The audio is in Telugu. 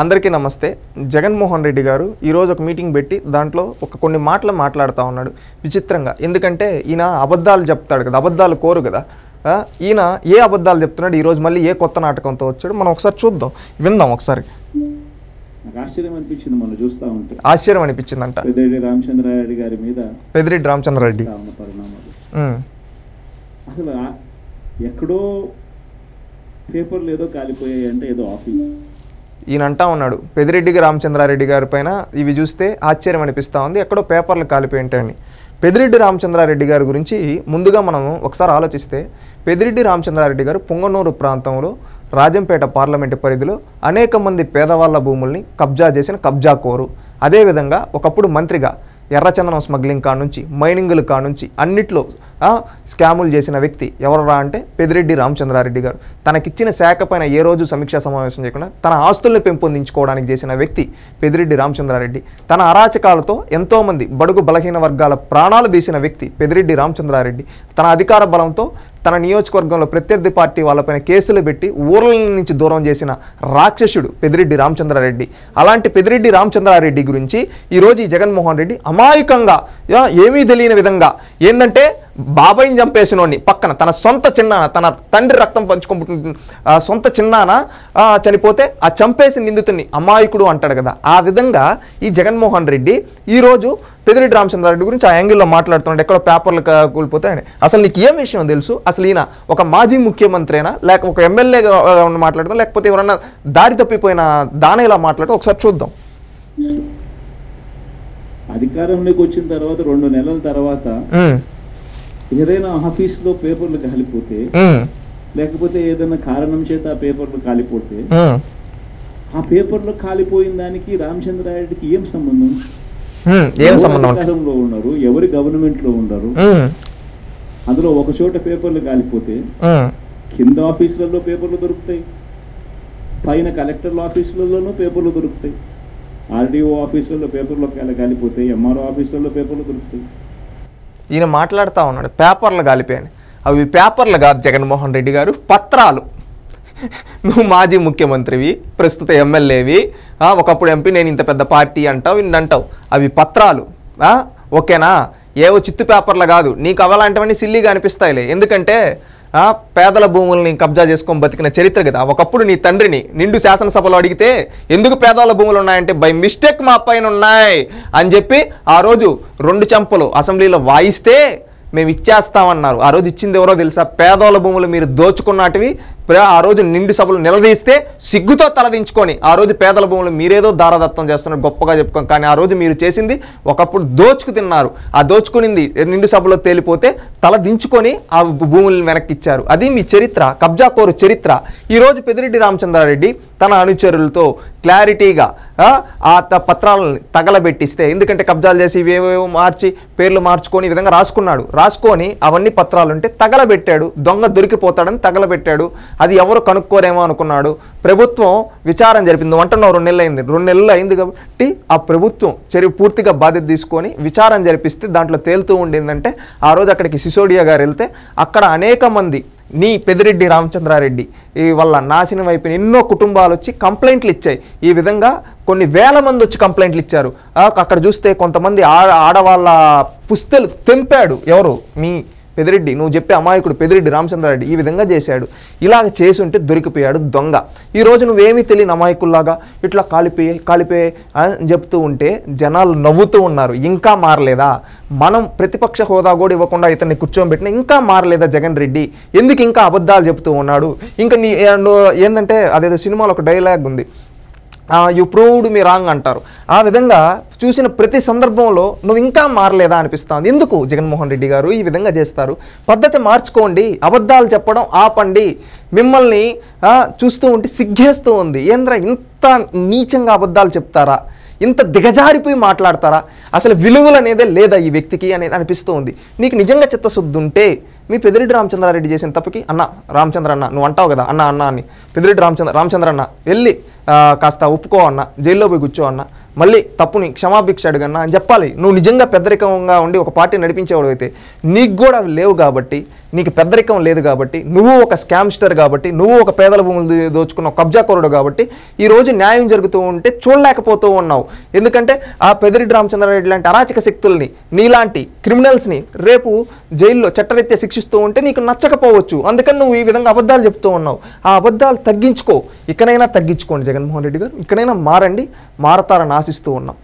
అందరికీ నమస్తే. జగన్మోహన్ రెడ్డి గారు ఈరోజు ఒక మీటింగ్ పెట్టి దాంట్లో కొన్ని మాటలు మాట్లాడుతూ ఉన్నాడు విచిత్రంగా. ఎందుకంటే ఈయన అబద్ధాలు చెప్తాడు కదా, అబద్ధాలు కోరు కదా. ఈయన ఏ అబద్ధాలు చెప్తున్నాడు, ఈరోజు మళ్ళీ ఏ కొత్త నాటకంతో వచ్చాడు మనం ఒకసారి చూద్దాం, విందాం ఒకసారి. ఆశ్చర్యం అనిపించింది మనం చూస్తూ ఉంటే. ఆశ్చర్యం అనిపించిందంట పెద్దిరెడ్డి రామచంద్రారెడ్డి గారి మీద. పెద్దిరెడ్డి రామచంద్రారెడ్డి అసలు ఎక్కడో పేపర్లు ఏదో కాలిపోయాయి అంటే ఏదో ఆఫీస్. ఈయన అంటా ఉన్నాడు పెద్దిరెడ్డి రామచంద్రారెడ్డి గారి పైన ఇవి చూస్తే ఆశ్చర్యం అనిపిస్తూ ఉంది, ఎక్కడో పేపర్లు కాలిపోయి ఉంటాయని. పెద్దిరెడ్డి రామచంద్రారెడ్డి గారి గురించి ముందుగా మనం ఒకసారి ఆలోచిస్తే, పెద్దిరెడ్డి రామచంద్రారెడ్డి గారు పొంగనూరు ప్రాంతంలో రాజంపేట పార్లమెంటు పరిధిలో అనేక మంది పేదవాళ్ళ భూముల్ని కబ్జా చేసిన కబ్జాకోరు. అదేవిధంగా ఒకప్పుడు మంత్రిగా ఎర్రచందనం స్మగ్లింగ్ కానుంచి మైనింగుల కానుంచి అన్నిట్లో స్కాములు చేసిన వ్యక్తి ఎవరురా అంటే పెద్దిరెడ్డి రామచంద్రారెడ్డి గారు. తనకిచ్చిన శాఖ పైన ఏ రోజు సమీక్షా సమావేశం చేయకుండా తన ఆస్తుల్ని పెంపొందించుకోవడానికి చేసిన వ్యక్తి పెద్దిరెడ్డి రామచంద్రారెడ్డి. తన అరాచకాలతో ఎంతోమంది బడుగు బలహీన వర్గాల ప్రాణాలు తీసిన వ్యక్తి పెద్దిరెడ్డి రామచంద్రారెడ్డి. తన అధికార బలంతో తన నియోజకవర్గంలో ప్రత్యర్థి పార్టీ వాళ్ళపైన కేసులు పెట్టి ఊర్ల నుంచి దూరం చేసిన రాక్షసుడు పెద్దిరెడ్డి రామచంద్రారెడ్డి. అలాంటి పెద్దిరెడ్డి రామచంద్రారెడ్డి గురించి ఈరోజు ఈ జగన్మోహన్ రెడ్డి అమాయకంగా ఏమీ తెలియని విధంగా ఏంటంటే బాబాయిని చంపేసినోడిని పక్కన తన సొంత చిన్నాన, తన తండ్రి రక్తం పంచుకుంటు సొంత చిన్నాన చనిపోతే ఆ చంపేసి నిందితుడిని అమాయకుడు అంటాడు కదా. ఆ విధంగా ఈ జగన్మోహన్ రెడ్డి ఈరోజు పెద్దిరెడ్డి రామచంద్రారెడ్డి గురించి ఆ యాంగిల్లో మాట్లాడుతున్నాడు. ఎక్కడో పేపర్లు కూలిపోతాయని. అసలు నీకు ఏం విషయం తెలుసు? అసలు ఈయన ఒక మాజీ ముఖ్యమంత్రినా, లేక ఒక ఎమ్మెల్యేగా మాట్లాడతాం, లేకపోతే ఎవరన్నా దారి తప్పిపోయిన దానేలా మాట్లాడటం ఒకసారి చూద్దాం. అధికారంలోకి వచ్చిన తర్వాత 2 నెలల తర్వాత ఏదైనా ఆఫీసులో పేపర్లు కాలిపోతే, లేకపోతే ఏదైనా కారణం చేత ఆ పేపర్లు కాలిపోతే, ఆ పేపర్లు కాలిపోయిన దానికి రామచంద్రారెడ్డికి ఏం సంబంధం? అధికారంలో ఉన్నారు, ఎవరి గవర్నమెంట్ లో ఉన్నారు. అందులో ఒక చోట పేపర్లు కాలిపోతే కింద ఆఫీసులలో పేపర్లు దొరుకుతాయి, పైన కలెక్టర్ల ఆఫీసులలోనూ పేపర్లు దొరుకుతాయి, ఆర్డీఓ ఆఫీసులలో పేపర్లు కాలిపోతాయి, ఎంఆర్ఓ ఆఫీసులలో పేపర్లు దొరుకుతాయి. ఈయన మాట్లాడుతూ ఉన్నాడు పేపర్లు కాలిపోయాను. అవి పేపర్లు కాదు జగన్మోహన్ రెడ్డి గారు, పత్రాలు. నువ్వు మాజీ ముఖ్యమంత్రివి, ప్రస్తుత ఎమ్మెల్యేవి, ఒకప్పుడు ఎంపీ, నేను ఇంత పెద్ద పార్టీ అంటావు, ఇన్నంటావు. అవి పత్రాలు, ఓకేనా? ఏవో చిత్తు పేపర్లు కాదు. నీకు అవలాంటివన్నీ సిల్లీగా అనిపిస్తాయిలే, ఎందుకంటే పేదల భూముల్ని కబ్జా చేసుకొని బతికిన చరిత్ర కదా. ఒకప్పుడు నీ తండ్రిని నిండు శాసనసభలో అడిగితే ఎందుకు పేదల భూములు ఉన్నాయంటే బై మిస్టేక్ మా పైన ఉన్నాయి అని చెప్పి ఆ రోజు 2 చెంపలు అసెంబ్లీలో వాయిస్తే మేము ఇచ్చేస్తామన్నారు. ఆ రోజు ఇచ్చింది ఎవరో తెలుసా? పేదోళ్ళ భూములు మీరు దోచుకున్నటివి ఆ రోజు నిండు సభలు నిలదీస్తే సిగ్గుతో తలదించుకొని ఆ రోజు పేదల భూములు మీరేదో దారదత్తం చేస్తున్నారు గొప్పగా చెప్పుకోం. కానీ ఆ రోజు మీరు చేసింది ఒకప్పుడు దోచుకు తిన్నారు. ఆ దోచుకునింది నిండు సభలో తేలిపోతే తలదించుకొని ఆ భూములను వెనక్కి ఇచ్చారు. అది మీ చరిత్ర, కబ్జాకోరు చరిత్ర. ఈరోజు పెద్దిరెడ్డి రామచంద్రారెడ్డి తన అనుచరులతో క్లారిటీగా ఆ పత్రాలను తగలబెట్టిస్తే, ఎందుకంటే కబ్జాలు చేసి ఇవేవేవో మార్చి పేర్లు మార్చుకొని ఈ విధంగా రాసుకొని అవన్నీ పత్రాలు ఉంటే తగలబెట్టాడు. దొంగ దొరికిపోతాడని తగలబెట్టాడు. అది ఎవరు కనుక్కోరేమో అనుకున్నాడు. ప్రభుత్వం విచారణ జరిపింది. అంటున్నావు 2 నెలలు అయింది. 2 నెలలు అయింది కాబట్టి ఆ ప్రభుత్వం పూర్తిగా బాధ్యత తీసుకొని విచారణ జరిపిస్తే దాంట్లో తేలుతూ ఉండిందంటే, ఆ రోజు అక్కడికి సిసోడియా గారు వెళ్తే అక్కడ అనేక మంది నీ పెద్దిరెడ్డి రామచంద్రారెడ్డి వల్ల నాశనం అయిపోయిన ఎన్నో కుటుంబాలు వచ్చి కంప్లైంట్లు ఇచ్చాయి. ఈ విధంగా కొన్ని వేల మంది వచ్చి కంప్లైంట్లు ఇచ్చారు. అక్కడ చూస్తే కొంతమంది ఆడవాళ్ళ పుస్తలు తెంపాడు. ఎవరు? మీ పెద్దిరెడ్డి, నువ్వు చెప్పే అమాయకుడు పెద్దిరెడ్డి రామచంద్రారెడ్డి ఈ విధంగా చేశాడు. ఇలాగ చేసి ఉంటే దొరికిపోయాడు దొంగ. ఈరోజు నువ్వేమీ తెలియని అమాయకుల్లాగా ఇట్లా కాలిపోయి అని చెప్తూ ఉంటే జనాలు నవ్వుతూ ఉన్నారు. ఇంకా మారలేదా? మనం ప్రతిపక్ష హోదా కూడా ఇవ్వకుండా ఇతన్ని కూర్చోబెట్టిన ఇంకా మారలేదా జగన్ రెడ్డి? ఎందుకు ఇంకా అబద్ధాలు చెప్తూ ఉన్నాడు? ఇంకా ఏంటంటే అదేదో సినిమాలో ఒక డైలాగ్ ఉంది, యు ప్రూవ్డ్ మీ రాంగ్ అంటారు. ఆ విధంగా చూసిన ప్రతి సందర్భంలో నువ్వు ఇంకా మారలేదా అనిపిస్తుంది. ఎందుకు జగన్మోహన్ రెడ్డి గారు ఈ విధంగా చేస్తారు? పద్ధతి మార్చుకోండి, అబద్ధాలు చెప్పడం ఆపండి. మిమ్మల్ని చూస్తూ ఉంటే సిగ్గేస్తూ ఉంది. ఏంద్రా ఇంత నీచంగా అబద్ధాలు చెప్తారా? ఇంత దిగజారిపోయి మాట్లాడతారా? అసలు విలువలు అనేదే లేదా ఈ వ్యక్తికి అనేది అనిపిస్తూ ఉంది. నీకు నిజంగా చిత్తశుద్ధి ఉంటే మీ పెద్దిరెడ్డి రామచంద్రారెడ్డి చేసిన తప్పుకి రామచంద్ర అన్న నువ్వు అంటావు కదా అన్న అని పెద్దిరెడ్డి రామచంద్ర అన్న వెళ్ళి కాస్త ఒప్పుకో అన్న, జైల్లో పోయి కూర్చో అన్న, మళ్ళీ తప్పుని క్షమాభిక్ష అడుగన్నా అని చెప్పాలి. నువ్వు నిజంగా పెద్దరికంగా ఉండి ఒక పార్టీ నడిపించేవాడు అయితే నీకు కూడా అవి లేవు కాబట్టి, నీకు పెద్దరికం లేదు కాబట్టి, నువ్వు ఒక స్కామ్స్టర్ కాబట్టి, నువ్వు ఒక పేదల భూములు దోచుకున్న కబ్జాకోరుడు కాబట్టి ఈరోజు న్యాయం జరుగుతూ ఉంటే చూడలేకపోతూ ఉన్నావు. ఎందుకంటే ఆ పెద్దిరెడ్డి రామచంద్రారెడ్డి లాంటి అరాచక శక్తుల్ని, నీలాంటి క్రిమినల్స్ని రేపు జైల్లో చట్టరీత్యా శిక్షిస్తూ ఉంటే నీకు నచ్చకపోవచ్చు. అందుకని నువ్వు ఈ విధంగా అబద్ధాలు చెప్తూ ఉన్నావు. ఆ అబద్ధాలు తగ్గించుకో. ఇకనైనా తగ్గించుకోండి జగన్మోహన్ రెడ్డి గారు, ఇకనైనా మారండి, మారతారని ఆశిస్తూ ఉన్నాం.